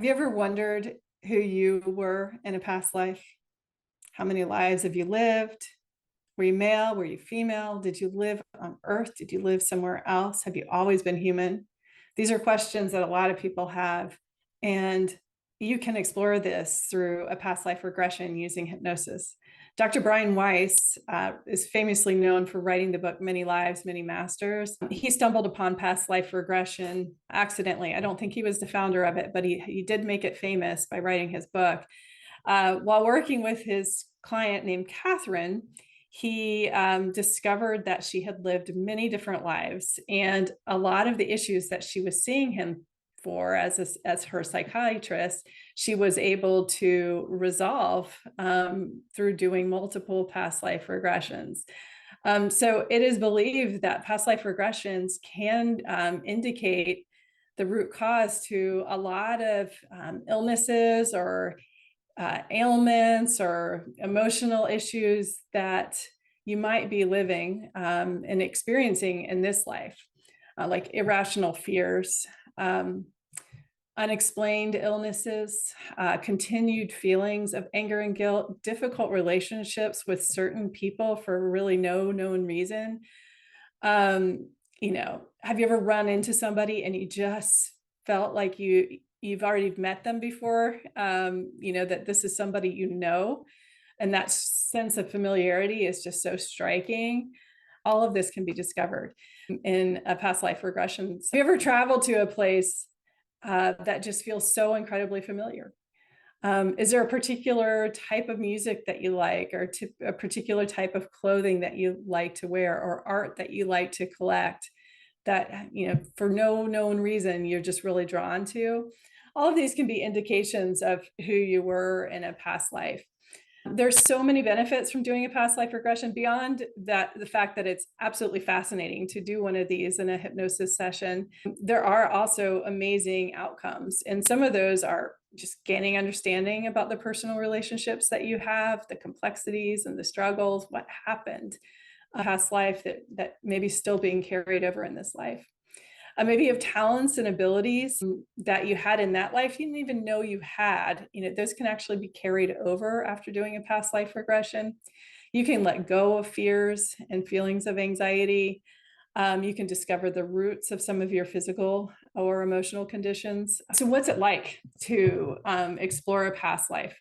Have you ever wondered who you were in a past life? How many lives have you lived? Were you male? Were you female? Did you live on Earth? Did you live somewhere else? Have you always been human? These are questions that a lot of people have. And you can explore this through a past life regression using hypnosis. Dr. Brian Weiss is famously known for writing the book Many Lives, Many Masters. He stumbled upon past life regression accidentally. I don't think he was the founder of it, but he did make it famous by writing his book. While working with his client named Catherine, he discovered that she had lived many different lives, and a lot of the issues that she was seeing him for as her psychiatrist, she was able to resolve through doing multiple past life regressions. So it is believed that past life regressions can indicate the root cause to a lot of illnesses or ailments or emotional issues that you might be living and experiencing in this life, like irrational fears, unexplained illnesses, continued feelings of anger and guilt, difficult relationships with certain people for really no known reason. Have you ever run into somebody and you just felt like you've already met them before, that this is somebody and that sense of familiarity is just so striking. All of this can be discovered in a past life regression. Have you ever traveled to a place that just feels so incredibly familiar? Is there a particular type of music that you like, or a particular type of clothing that you like to wear, or art that you like to collect that, for no known reason, you're just really drawn to? All of these can be indications of who you were in a past life. There's so many benefits from doing a past life regression beyond that, the fact that it's absolutely fascinating to do one of these in a hypnosis session. There are also amazing outcomes, and some of those are just gaining understanding about the personal relationships that you have, the complexities and the struggles, what happened in a past life that may be still being carried over in this life. Maybe you have talents and abilities that you had in that life you didn't even know you had. Those can actually be carried over after doing a past life regression. You can let go of fears and feelings of anxiety. You can discover the roots of some of your physical or emotional conditions. So what's it like to explore a past life?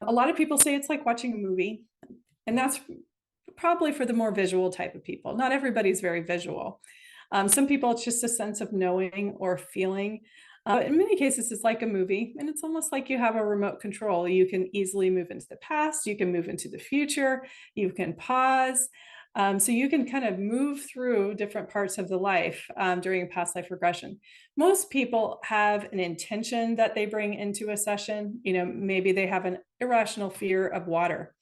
A lot of people say it's like watching a movie, and that's probably for the more visual type of people. Not everybody's very visual. Some people, it's just a sense of knowing or feeling. In many cases, it's like a movie, and it's almost like you have a remote control. You can easily move into the past, you can move into the future, you can pause. So you can kind of move through different parts of the life during a past life regression. Most people have an intention that they bring into a session. Maybe they have an irrational fear of water.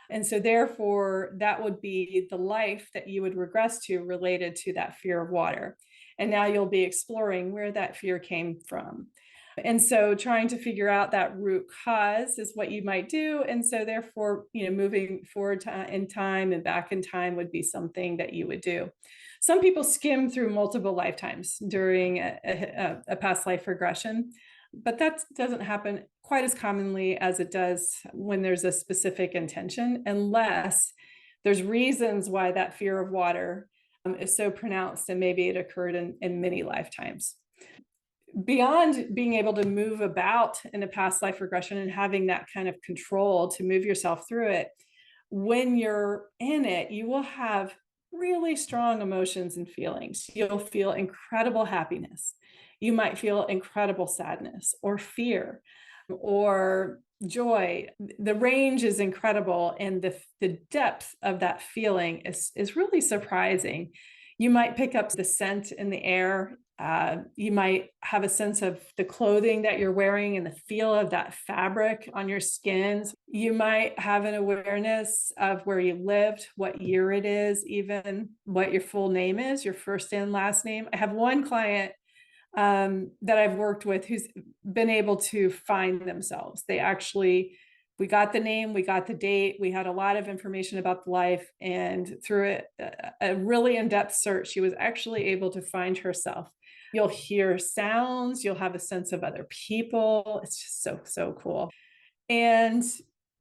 And so therefore, that would be the life that you would regress to related to that fear of water. And now you'll be exploring where that fear came from. And so trying to figure out that root cause is what you might do. And so therefore, moving forward in time and back in time would be something that you would do. Some people skim through multiple lifetimes during a past life regression, but that doesn't happen quite as commonly as it does when there's a specific intention, unless there's reasons why that fear of water is so pronounced, and maybe it occurred in many lifetimes. Beyond being able to move about in a past life regression and having that kind of control to move yourself through it, when you're in it, you will have really strong emotions and feelings. You'll feel incredible happiness. You might feel incredible sadness or fear or joy. The range is incredible, and the depth of that feeling is really surprising. You might pick up the scent in the air. You might have a sense of the clothing that you're wearing and the feel of that fabric on your skin. You might have an awareness of where you lived, what year it is, even what your full name is, your first and last name. I have one client that I've worked with who's been able to find themselves. We got the name, we got the date, we had a lot of information about the life, and through a really in-depth search, she was actually able to find herself. You'll hear sounds, you'll have a sense of other people. It's just so, so cool. And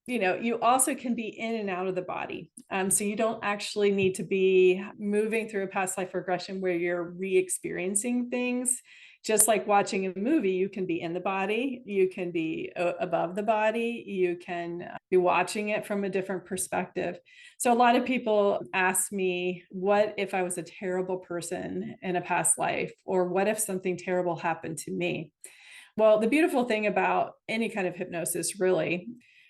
you also can be in and out of the body. So you don't actually need to be moving through a past life regression where you're re-experiencing things. Just like watching a movie, you can be in the body, you can be above the body, you can be watching it from a different perspective. So a lot of people ask me, what if I was a terrible person in a past life? Or what if something terrible happened to me? Well, the beautiful thing about any kind of hypnosis really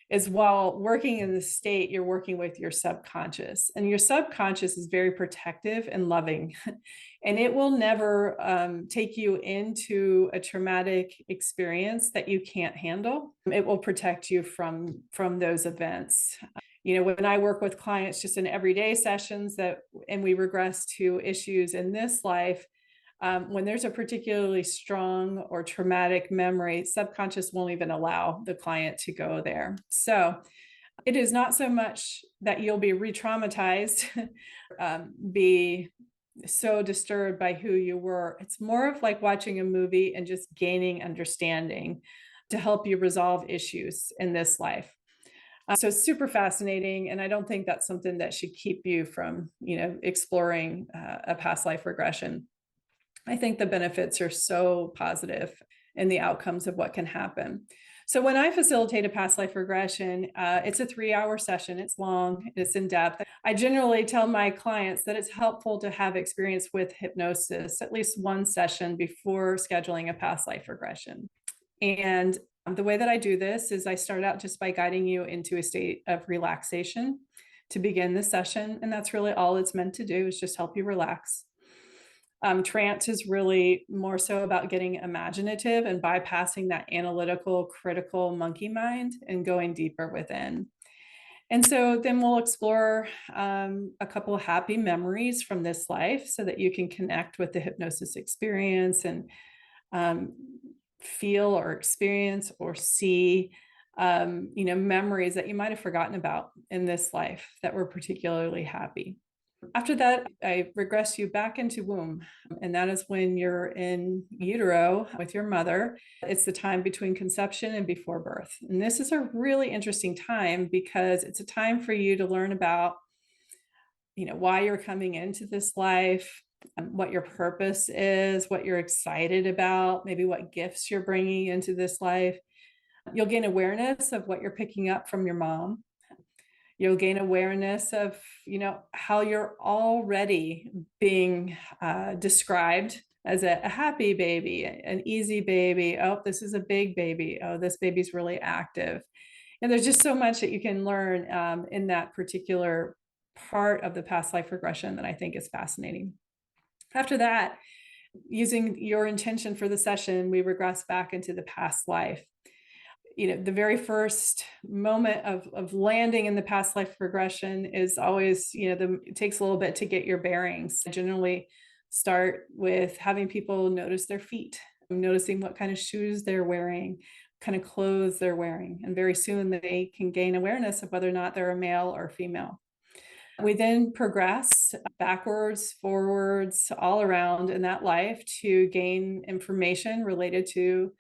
is while working in the state, you're working with your subconscious, and your subconscious is very protective and loving. And it will never take you into a traumatic experience that you can't handle. It will protect you from those events. When I work with clients just in everyday sessions and we regress to issues in this life, when there's a particularly strong or traumatic memory, subconscious won't even allow the client to go there. So it is not so much that you'll be re-traumatized, be so disturbed by who you were. It's more of like watching a movie and just gaining understanding to help you resolve issues in this life. So it's super fascinating. And I don't think that's something that should keep you from, exploring a past life regression. I think the benefits are so positive in the outcomes of what can happen. So when I facilitate a past life regression, it's a 3-hour session. It's long, it's in depth. I generally tell my clients that it's helpful to have experience with hypnosis, at least one session before scheduling a past life regression. And the way that I do this is I start out just by guiding you into a state of relaxation to begin the session. And that's really all it's meant to do, is just help you relax. Trance is really more so about getting imaginative and bypassing that analytical, critical monkey mind and going deeper within. And so then we'll explore a couple of happy memories from this life so that you can connect with the hypnosis experience and feel or experience or see memories that you might have forgotten about in this life that were particularly happy. After that, I regress you back into womb. And that is when you're in utero with your mother. It's the time between conception and before birth. And this is a really interesting time because it's a time for you to learn about, why you're coming into this life, what your purpose is, what you're excited about, maybe what gifts you're bringing into this life. You'll gain awareness of what you're picking up from your mom. You'll gain awareness of, how you're already being described as a happy baby, an easy baby. Oh, this is a big baby. Oh, this baby's really active. And there's just so much that you can learn in that particular part of the past life regression that I think is fascinating. After that, using your intention for the session, we regress back into the past life. The very first moment of landing in the past life regression is always, it takes a little bit to get your bearings. I generally start with having people notice their feet, noticing what kind of shoes they're wearing, kind of clothes they're wearing. And very soon they can gain awareness of whether or not they're a male or female. We then progress backwards, forwards, all around in that life to gain information related to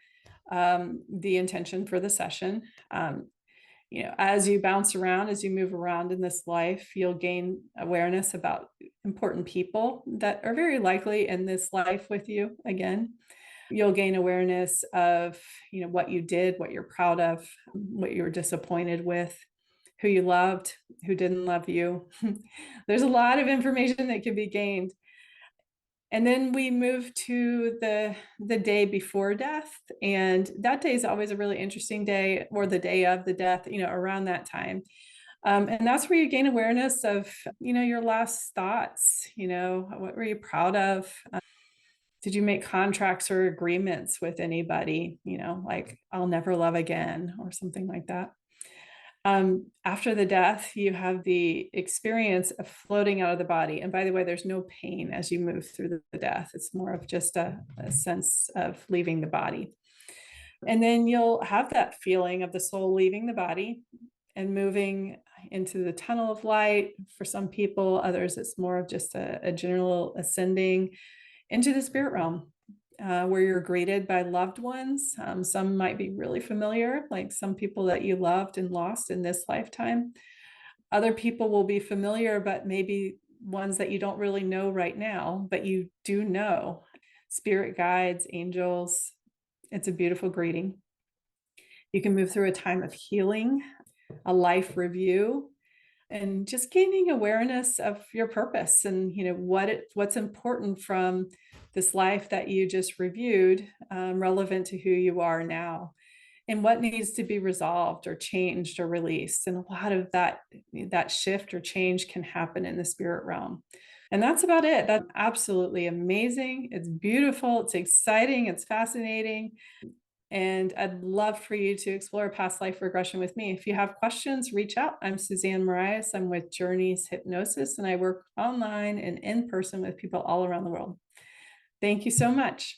the intention for the session. As you bounce around, as you move around in this life, you'll gain awareness about important people that are very likely in this life with you again. You'll gain awareness of, what you did, what you're proud of, what you were disappointed with, who you loved, who didn't love you. There's a lot of information that can be gained. And then we move to the day before death. And that day is always a really interesting day, or the day of the death, around that time. And that's where you gain awareness of, your last thoughts, what were you proud of? Did you make contracts or agreements with anybody, like I'll never love again or something like that? After the death, you have the experience of floating out of the body. And by the way, there's no pain as you move through the death. It's more of just a sense of leaving the body. And then you'll have that feeling of the soul leaving the body and moving into the tunnel of light. For some people, others, it's more of just a general ascending into the spirit realm. where you're greeted by loved ones. Some might be really familiar, like some people that you loved and lost in this lifetime. Other people will be familiar, but maybe ones that you don't really know right now, but you do know. Spirit guides, angels. It's a beautiful greeting. You can move through a time of healing, a life review, and just gaining awareness of your purpose and what's important from this life that you just reviewed, relevant to who you are now, and what needs to be resolved or changed or released. And a lot of that shift or change can happen in the spirit realm. And that's about it. That's absolutely amazing. It's beautiful. It's exciting. It's fascinating. And I'd love for you to explore past life regression with me. If you have questions, reach out. I'm Suzanne Marias. I'm with Journeys Hypnosis, and I work online and in person with people all around the world. Thank you so much.